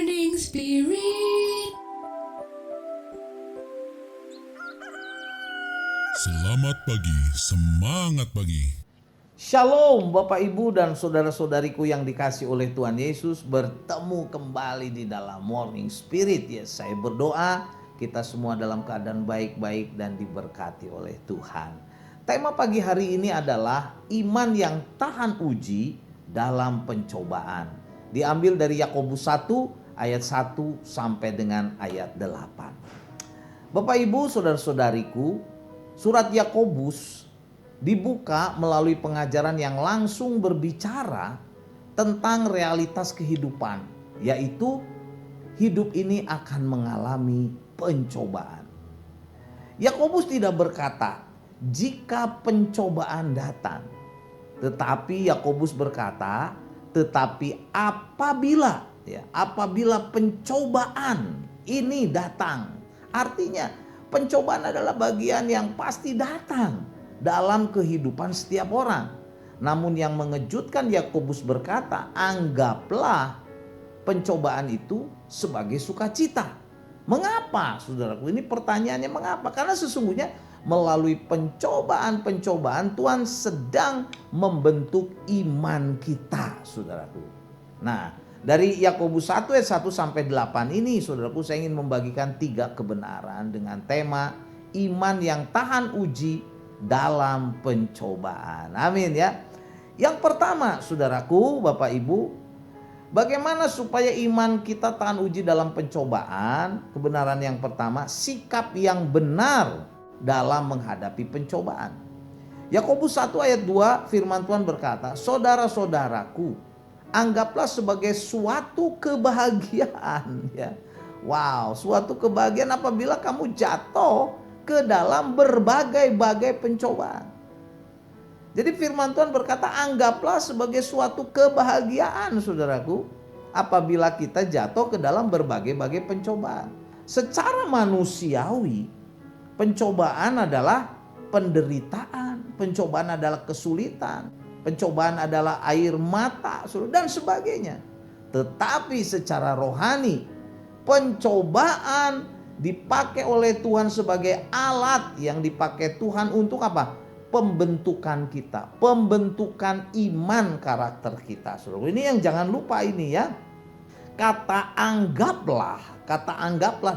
Morning Spirit. Selamat pagi, semangat pagi. Shalom Bapak Ibu dan saudara-saudariku yang dikasih oleh Tuhan Yesus, bertemu kembali di dalam Morning Spirit. Ya, saya berdoa kita semua dalam keadaan baik-baik dan diberkati oleh Tuhan. Tema pagi hari ini adalah iman yang tahan uji dalam pencobaan. Diambil dari Yakobus 1 ayat 1 sampai dengan ayat 8. Bapak Ibu, saudara-saudariku, surat Yakobus dibuka melalui pengajaran yang langsung berbicara tentang realitas kehidupan, yaitu hidup ini akan mengalami pencobaan. Yakobus tidak berkata jika pencobaan datang, tetapi Yakobus berkata tetapi apabila pencobaan ini datang. Artinya pencobaan adalah bagian yang pasti datang dalam kehidupan setiap orang. Namun yang mengejutkan, Yakobus berkata, anggaplah pencobaan itu sebagai sukacita. Mengapa, saudaraku? Ini pertanyaannya mengapa? Karena sesungguhnya melalui pencobaan-pencobaan Tuhan sedang membentuk iman kita, saudaraku. Nah, dari Yakobus 1 ayat 1 sampai 8 ini, saudaraku, saya ingin membagikan 3 kebenaran dengan tema iman yang tahan uji dalam pencobaan. Amin ya. Yang pertama, saudaraku, Bapak Ibu, bagaimana supaya iman kita tahan uji dalam pencobaan? Kebenaran yang pertama, sikap yang benar dalam menghadapi pencobaan. Yakobus 1 ayat 2 firman Tuhan berkata, saudara-saudaraku, anggaplah sebagai suatu kebahagiaan ya. Wow, suatu kebahagiaan apabila kamu jatuh ke dalam berbagai-bagai pencobaan. Jadi firman Tuhan berkata, anggaplah sebagai suatu kebahagiaan, saudaraku, apabila kita jatuh ke dalam berbagai-bagai pencobaan. Secara manusiawi, pencobaan adalah penderitaan, pencobaan adalah kesulitan, pencobaan adalah air mata, dan sebagainya. Tetapi secara rohani, pencobaan dipakai oleh Tuhan sebagai alat yang dipakai Tuhan untuk apa? Pembentukan kita, pembentukan iman karakter kita. Saudara, ini yang jangan lupa ini ya. Kata anggaplah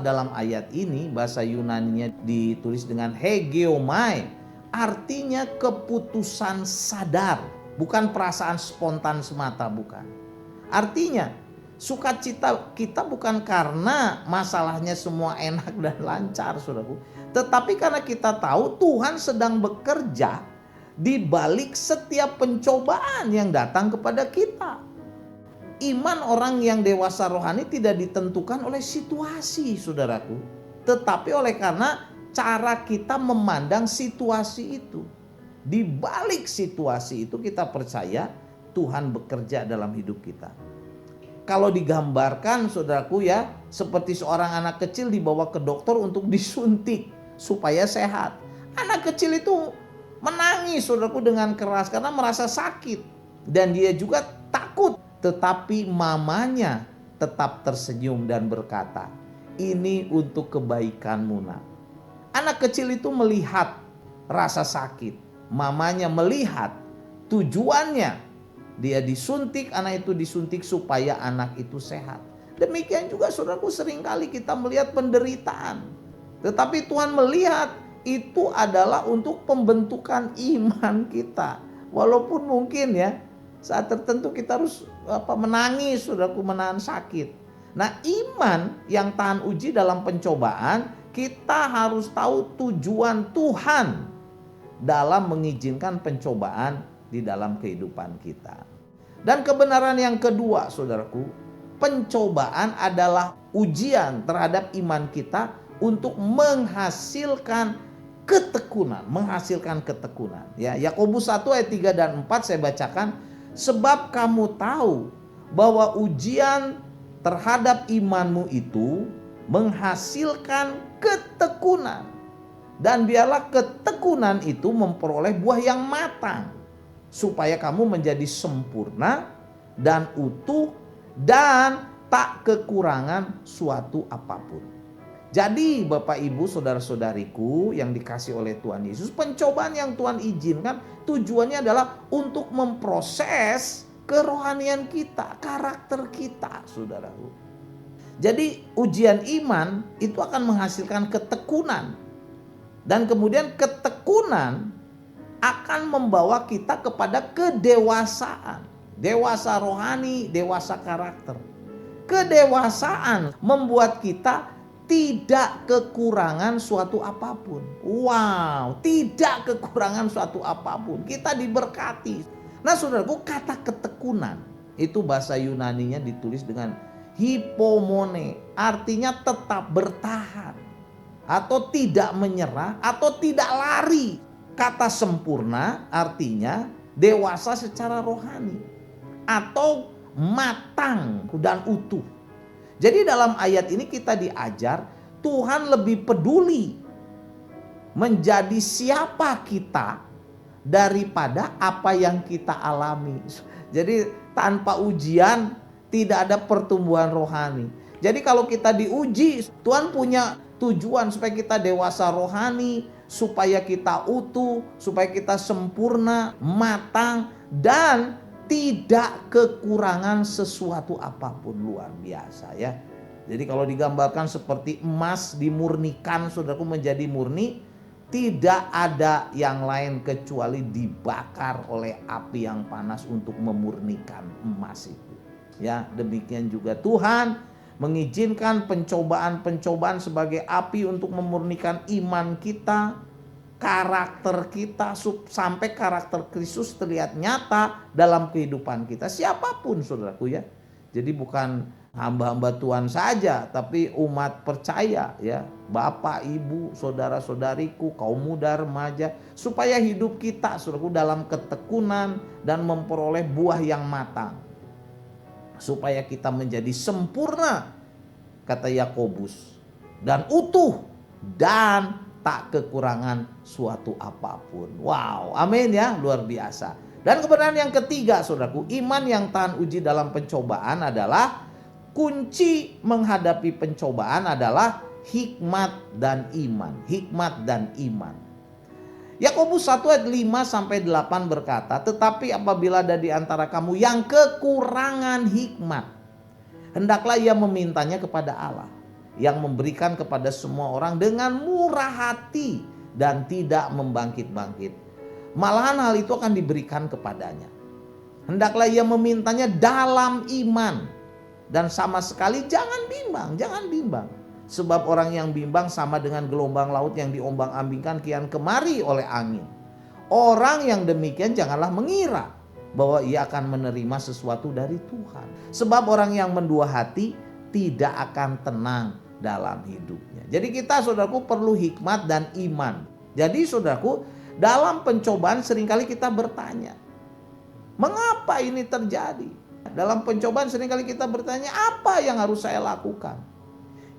dalam ayat ini bahasa Yunaninya ditulis dengan hegeomai. Artinya keputusan sadar, bukan perasaan spontan semata, bukan. Artinya sukacita kita bukan karena masalahnya semua enak dan lancar, saudaraku, tetapi karena kita tahu Tuhan sedang bekerja di balik setiap pencobaan yang datang kepada kita. Iman orang yang dewasa rohani tidak ditentukan oleh situasi, saudaraku, tetapi oleh karena cara kita memandang situasi itu. Di balik situasi itu kita percaya Tuhan bekerja dalam hidup kita. Kalau digambarkan, saudaraku ya, seperti seorang anak kecil dibawa ke dokter untuk disuntik supaya sehat. Anak kecil itu menangis, saudaraku, dengan keras karena merasa sakit dan dia juga takut. Tetapi mamanya tetap tersenyum dan berkata, ini untuk kebaikanmu nak. Anak kecil itu melihat rasa sakit. Mamanya melihat tujuannya. Dia disuntik, anak itu disuntik supaya anak itu sehat. Demikian juga saudaraku, seringkali kita melihat penderitaan. Tetapi Tuhan melihat itu adalah untuk pembentukan iman kita. Walaupun mungkin ya saat tertentu kita harus menangis, saudaraku, menahan sakit. Nah, iman yang tahan uji dalam pencobaan, kita harus tahu tujuan Tuhan dalam mengizinkan pencobaan di dalam kehidupan kita. Dan kebenaran yang kedua, saudaraku, pencobaan adalah ujian terhadap iman kita untuk menghasilkan ketekunan, Ya, Yakobus 1 ayat 3 dan 4 saya bacakan. Sebab kamu tahu bahwa ujian terhadap imanmu itu menghasilkan ketekunan. Dan biarlah ketekunan itu memperoleh buah yang matang, supaya kamu menjadi sempurna dan utuh dan tak kekurangan suatu apapun. Jadi Bapak Ibu saudara-saudariku yang dikasih oleh Tuhan Yesus, pencobaan yang Tuhan izinkan tujuannya adalah untuk memproses kerohanian kita, karakter kita, saudaraku. Jadi ujian iman itu akan menghasilkan ketekunan. Dan kemudian ketekunan akan membawa kita kepada kedewasaan. Dewasa rohani, dewasa karakter. Kedewasaan membuat kita tidak kekurangan suatu apapun. Wow, tidak kekurangan suatu apapun. Kita diberkati. Nah saudaraku, kata ketekunan itu bahasa Yunaninya ditulis dengan hipomone. Artinya tetap bertahan. Atau tidak menyerah atau tidak lari. Kata sempurna artinya dewasa secara rohani. Atau matang dan utuh. Jadi dalam ayat ini kita diajar Tuhan lebih peduli menjadi siapa kita daripada apa yang kita alami. Jadi tanpa ujian tidak ada pertumbuhan rohani. Jadi kalau kita diuji, Tuhan punya tujuan supaya kita dewasa rohani, supaya kita utuh, supaya kita sempurna, matang, dan tidak kekurangan sesuatu apapun. Luar biasa ya. Jadi kalau digambarkan seperti emas dimurnikan saudaraku menjadi murni, tidak ada yang lain kecuali dibakar oleh api yang panas untuk memurnikan emas itu. Ya, demikian juga Tuhan mengizinkan pencobaan-pencobaan sebagai api untuk memurnikan iman kita, karakter kita, sampai karakter Kristus terlihat nyata dalam kehidupan kita. Siapapun saudaraku ya. Jadi bukan hamba-hamba Tuhan saja, tapi umat percaya ya. Bapak, ibu, saudara-saudariku, kaum muda, remaja. Supaya hidup kita saudaraku dalam ketekunan dan memperoleh buah yang matang. Supaya kita menjadi sempurna, kata Yakobus, dan utuh dan tak kekurangan suatu apapun. Wow, amin ya, luar biasa. Dan kebenaran yang ketiga saudaraku, iman yang tahan uji dalam pencobaan adalah kunci menghadapi pencobaan adalah hikmat dan iman. Hikmat dan iman. Yakobus 1 ayat 5-8 berkata, tetapi apabila ada di antara kamu yang kekurangan hikmat, hendaklah ia memintanya kepada Allah, yang memberikan kepada semua orang dengan murah hati dan tidak membangkit-bangkit. Malahan hal itu akan diberikan kepadanya. Hendaklah ia memintanya dalam iman, dan sama sekali jangan bimbang, jangan bimbang. Sebab orang yang bimbang sama dengan gelombang laut yang diombang-ambingkan kian kemari oleh angin. Orang yang demikian janganlah mengira bahwa ia akan menerima sesuatu dari Tuhan. Sebab orang yang mendua hati tidak akan tenang dalam hidupnya. Jadi kita saudaraku perlu hikmat dan iman. Jadi saudaraku dalam pencobaan seringkali kita bertanya, mengapa ini terjadi? Dalam pencobaan seringkali kita bertanya, apa yang harus saya lakukan?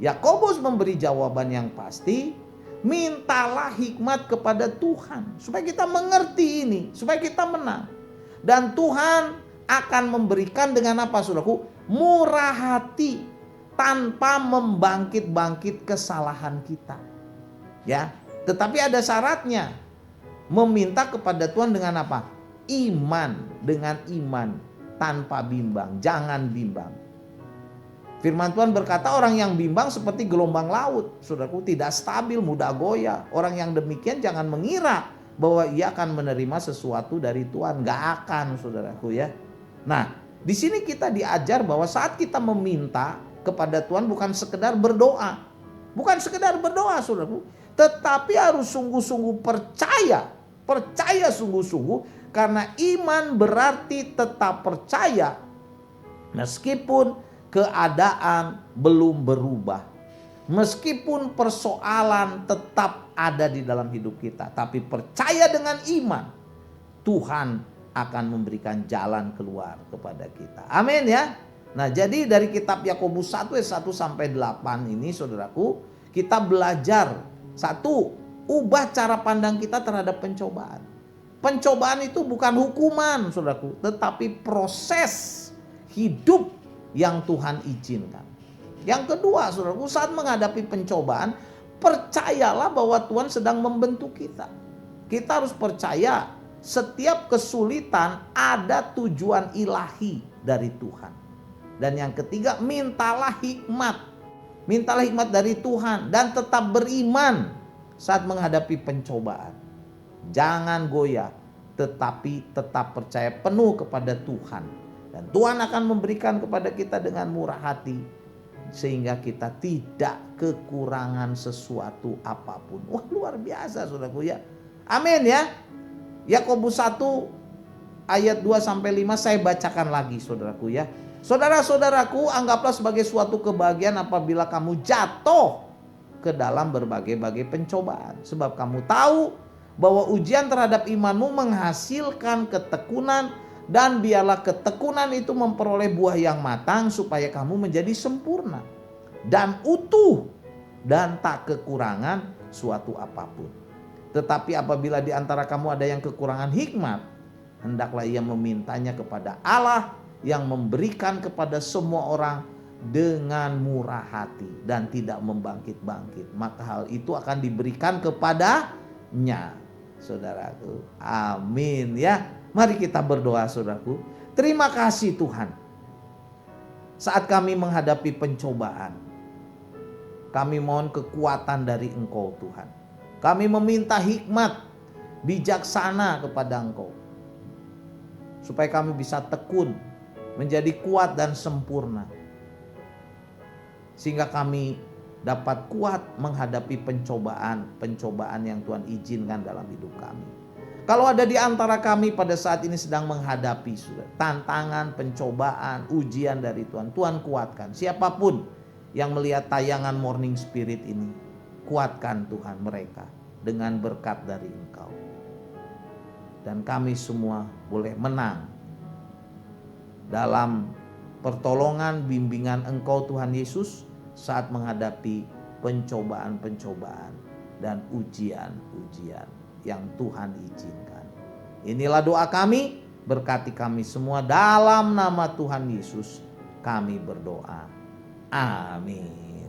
Yakobus memberi jawaban yang pasti, mintalah hikmat kepada Tuhan supaya kita mengerti ini, supaya kita menang. Dan Tuhan akan memberikan dengan apa saudaraku? Murah hati tanpa membangkit-bangkit kesalahan kita. Ya, tetapi ada syaratnya. Meminta kepada Tuhan dengan apa? Iman, dengan iman tanpa bimbang, jangan bimbang. Firman Tuhan berkata orang yang bimbang seperti gelombang laut. Saudaraku, tidak stabil, mudah goyah. Orang yang demikian jangan mengira bahwa ia akan menerima sesuatu dari Tuhan. Gak akan saudaraku ya. Nah di sini kita diajar bahwa saat kita meminta kepada Tuhan bukan sekedar berdoa. Bukan sekedar berdoa saudaraku. Tetapi harus sungguh-sungguh percaya. Percaya sungguh-sungguh. Karena iman berarti tetap percaya. Meskipun keadaan belum berubah. Meskipun persoalan tetap ada di dalam hidup kita. Tapi percaya dengan iman. Tuhan akan memberikan jalan keluar kepada kita. Amin ya. Nah jadi dari kitab Yakobus 1 ayat 1-8 ini saudaraku. Kita belajar. Satu, ubah cara pandang kita terhadap pencobaan. Pencobaan itu bukan hukuman saudaraku. Tetapi proses hidup yang Tuhan izinkan. Yang kedua, saudaraku, saat menghadapi pencobaan, percayalah bahwa Tuhan sedang membentuk kita. Kita harus percaya setiap kesulitan ada tujuan ilahi dari Tuhan. Dan yang ketiga, mintalah hikmat. Mintalah hikmat dari Tuhan dan tetap beriman saat menghadapi pencobaan. Jangan goyah, tetapi tetap percaya penuh kepada Tuhan. Dan Tuhan akan memberikan kepada kita dengan murah hati, sehingga kita tidak kekurangan sesuatu apapun. Wah, luar biasa saudaraku ya. Amin ya. Yakobus 1 ayat 2-5 saya bacakan lagi saudaraku ya. Saudara-saudaraku, anggaplah sebagai suatu kebahagiaan apabila kamu jatuh ke dalam berbagai-bagai pencobaan. Sebab kamu tahu bahwa ujian terhadap imanmu menghasilkan ketekunan, dan biarlah ketekunan itu memperoleh buah yang matang supaya kamu menjadi sempurna dan utuh dan tak kekurangan suatu apapun. Tetapi apabila di antara kamu ada yang kekurangan hikmat, hendaklah ia memintanya kepada Allah yang memberikan kepada semua orang dengan murah hati dan tidak membangkit-bangkit. Maka hal itu akan diberikan kepadanya. Saudaraku, amin ya. Mari kita berdoa saudaraku. Terima kasih Tuhan. Saat kami menghadapi pencobaan, kami mohon kekuatan dari Engkau Tuhan. Kami meminta hikmat bijaksana kepada Engkau, supaya kami bisa tekun, menjadi kuat dan sempurna, sehingga kami dapat kuat menghadapi pencobaan yang Tuhan izinkan dalam hidup kami. Kalau ada di antara kami pada saat ini sedang menghadapi tantangan, pencobaan, ujian dari Tuhan, Tuhan kuatkan. Siapapun yang melihat tayangan Morning Spirit ini, kuatkan Tuhan mereka dengan berkat dari Engkau. Dan kami semua boleh menang dalam pertolongan bimbingan Engkau Tuhan Yesus saat menghadapi pencobaan-pencobaan dan ujian-ujian yang Tuhan izinkan. Inilah doa kami, berkati kami semua dalam nama Tuhan Yesus kami berdoa. Amin.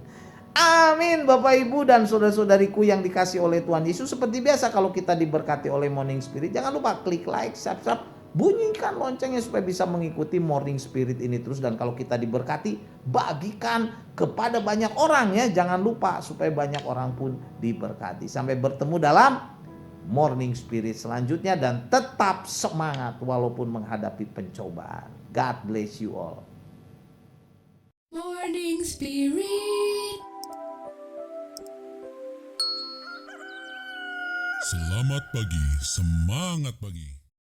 Amin Bapak Ibu dan saudara-saudariku yang dikasih oleh Tuhan Yesus. Seperti biasa kalau kita diberkati oleh Morning Spirit, jangan lupa klik like, subscribe, bunyikan loncengnya supaya bisa mengikuti Morning Spirit ini terus. Dan kalau kita diberkati, bagikan kepada banyak orang ya. Jangan lupa supaya banyak orang pun diberkati. Sampai bertemu dalam Morning Spirit selanjutnya, dan tetap semangat walaupun menghadapi pencobaan. God bless you all. Morning Spirit. Selamat pagi, semangat pagi.